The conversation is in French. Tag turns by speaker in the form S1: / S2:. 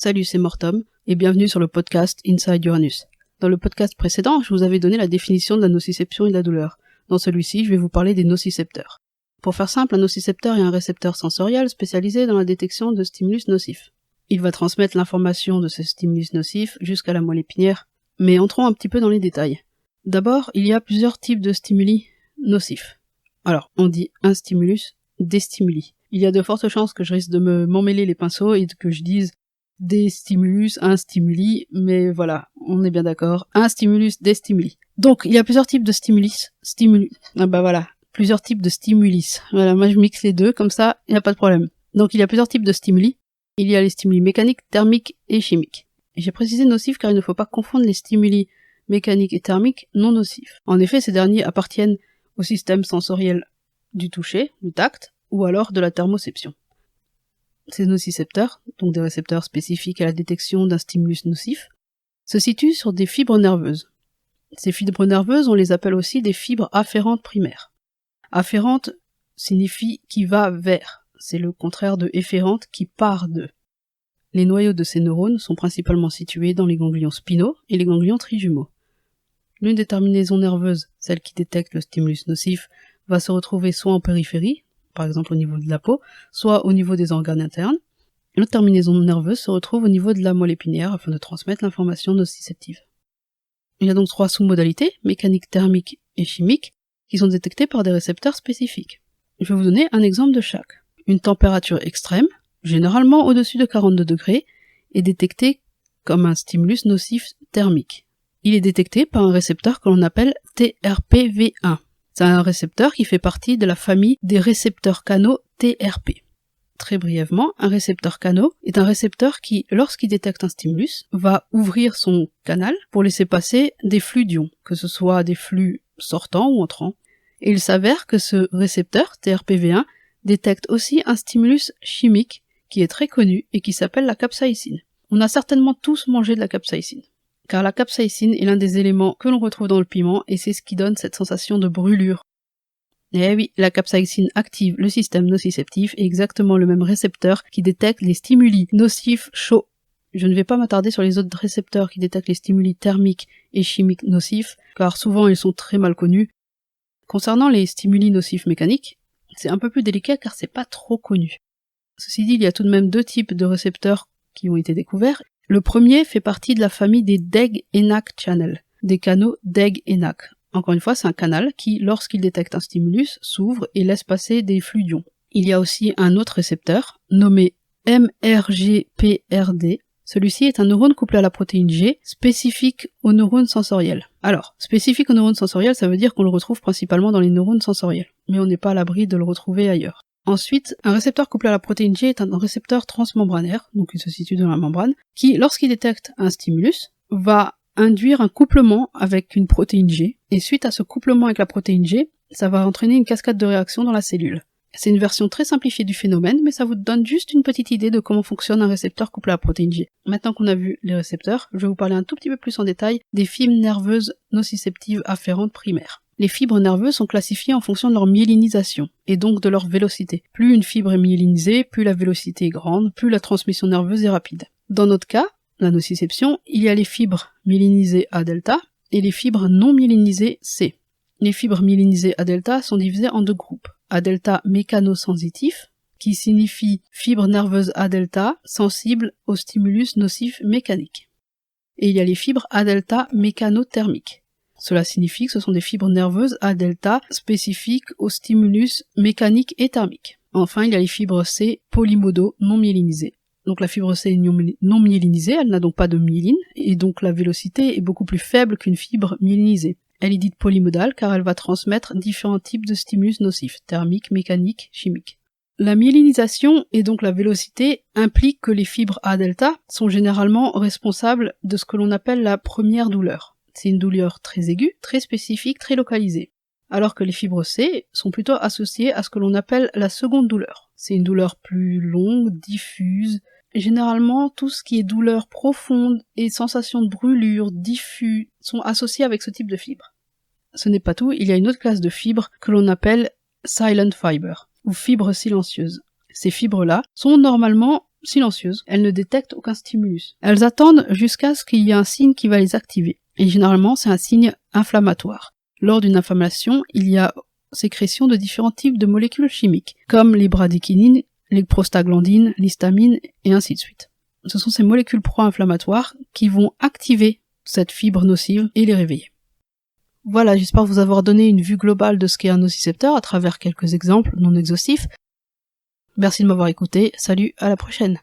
S1: Salut, c'est Mortom, et bienvenue sur le podcast Inside Uranus. Dans le podcast précédent, je vous avais donné la définition de la nociception et de la douleur. Dans celui-ci, je vais vous parler des nocicepteurs. Pour faire simple, un nocicepteur est un récepteur sensoriel spécialisé dans la détection de stimulus nocifs. Il va transmettre l'information de ce stimulus nocif jusqu'à la moelle épinière, mais entrons un petit peu dans les détails. D'abord, il y a plusieurs types de stimuli nocifs. Alors, on dit un stimulus, des stimuli. Il y a de fortes chances que je risque de m'emmêler les pinceaux et que je dise des stimulus, un stimuli, mais voilà, on est bien d'accord. Un stimulus, des stimuli. Donc, il y a plusieurs types de plusieurs types de stimulus. Voilà, moi je mixe les deux, comme ça, il n'y a pas de problème. Donc, il y a plusieurs types de stimuli. Il y a les stimuli mécaniques, thermiques et chimiques. Et j'ai précisé nocifs car il ne faut pas confondre les stimuli mécaniques et thermiques non nocifs. En effet, ces derniers appartiennent au système sensoriel du toucher, du tact, ou alors de la thermoception. Ces nocicepteurs, donc des récepteurs spécifiques à la détection d'un stimulus nocif, se situent sur des fibres nerveuses. Ces fibres nerveuses, on les appelle aussi des fibres afférentes primaires. Afférente signifie qui va vers, c'est le contraire de efférente qui part de. Les noyaux de ces neurones sont principalement situés dans les ganglions spinaux et les ganglions trijumeaux. L'une des terminaisons nerveuses, celle qui détecte le stimulus nocif, va se retrouver soit en périphérie, par exemple au niveau de la peau, soit au niveau des organes internes. L'autre terminaison nerveuse se retrouve au niveau de la moelle épinière afin de transmettre l'information nociceptive. Il y a donc 3 sous-modalités, mécanique, thermique et chimique, qui sont détectées par des récepteurs spécifiques. Je vais vous donner un exemple de chaque. Une température extrême, généralement au-dessus de 42 degrés, est détectée comme un stimulus nocif thermique. Il est détecté par un récepteur que l'on appelle TRPV1. C'est un récepteur qui fait partie de la famille des récepteurs canaux TRP. Très brièvement, un récepteur canaux est un récepteur qui, lorsqu'il détecte un stimulus, va ouvrir son canal pour laisser passer des flux d'ions, que ce soit des flux sortants ou entrants. Et il s'avère que ce récepteur, TRPV1, détecte aussi un stimulus chimique qui est très connu et qui s'appelle la capsaïcine. On a certainement tous mangé de la capsaïcine, car la capsaïcine est l'un des éléments que l'on retrouve dans le piment et c'est ce qui donne cette sensation de brûlure. Eh oui, la capsaïcine active le système nociceptif et exactement le même récepteur qui détecte les stimuli nocifs chauds. Je ne vais pas m'attarder sur les autres récepteurs qui détectent les stimuli thermiques et chimiques nocifs, car souvent ils sont très mal connus. Concernant les stimuli nocifs mécaniques, c'est un peu plus délicat car c'est pas trop connu. Ceci dit, il y a tout de même 2 types de récepteurs qui ont été découverts. Le premier fait partie de la famille des DEG-ENaC channels, des canaux DEG-ENaC. Encore une fois, c'est un canal qui, lorsqu'il détecte un stimulus, s'ouvre et laisse passer des flux d'ions. Il y a aussi un autre récepteur, nommé MRGPRD. Celui-ci est un neurone couplé à la protéine G, spécifique aux neurones sensoriels. Alors, spécifique aux neurones sensoriels, ça veut dire qu'on le retrouve principalement dans les neurones sensoriels, mais on n'est pas à l'abri de le retrouver ailleurs. Ensuite, un récepteur couplé à la protéine G est un récepteur transmembranaire, donc il se situe dans la membrane, qui, lorsqu'il détecte un stimulus, va induire un couplement avec une protéine G, et suite à ce couplement avec la protéine G, ça va entraîner une cascade de réactions dans la cellule. C'est une version très simplifiée du phénomène, mais ça vous donne juste une petite idée de comment fonctionne un récepteur couplé à la protéine G. Maintenant qu'on a vu les récepteurs, je vais vous parler un tout petit peu plus en détail des fibres nerveuses nociceptives afférentes primaires. Les fibres nerveuses sont classifiées en fonction de leur myélinisation, et donc de leur vélocité. Plus une fibre est myélinisée, plus la vélocité est grande, plus la transmission nerveuse est rapide. Dans notre cas, la nociception, il y a les fibres myélinisées A delta et les fibres non myélinisées C. Les fibres myélinisées A delta sont divisées en 2 groupes. A delta mécanosensitif, qui signifie fibre nerveuse A delta sensible aux stimulus nocifs mécaniques. Et il y a les fibres A delta mécanothermiques. Cela signifie que ce sont des fibres nerveuses A delta spécifiques aux stimulus mécaniques et thermiques. Enfin, il y a les fibres C polymodo non myélinisées. Donc la fibre C est non myélinisée, elle n'a donc pas de myéline, et donc la vélocité est beaucoup plus faible qu'une fibre myélinisée. Elle est dite polymodale car elle va transmettre différents types de stimulus nocifs, thermiques, mécaniques, chimiques. La myélinisation et donc la vélocité impliquent que les fibres A delta sont généralement responsables de ce que l'on appelle la première douleur. C'est une douleur très aiguë, très spécifique, très localisée. Alors que les fibres C sont plutôt associées à ce que l'on appelle la seconde douleur. C'est une douleur plus longue, diffuse. Généralement, tout ce qui est douleur profonde et sensation de brûlure, diffus, sont associés avec ce type de fibres. Ce n'est pas tout, il y a une autre classe de fibres que l'on appelle silent fiber, ou fibres silencieuses. Ces fibres-là sont normalement silencieuses, elles ne détectent aucun stimulus. Elles attendent jusqu'à ce qu'il y ait un signe qui va les activer. Et généralement, c'est un signe inflammatoire. Lors d'une inflammation, il y a sécrétion de différents types de molécules chimiques, comme les bradykinin, les prostaglandines, l'histamine, et ainsi de suite. Ce sont ces molécules pro-inflammatoires qui vont activer cette fibre nocive et les réveiller. Voilà, j'espère vous avoir donné une vue globale de ce qu'est un nocicepteur à travers quelques exemples non exhaustifs. Merci de m'avoir écouté, salut, à la prochaine.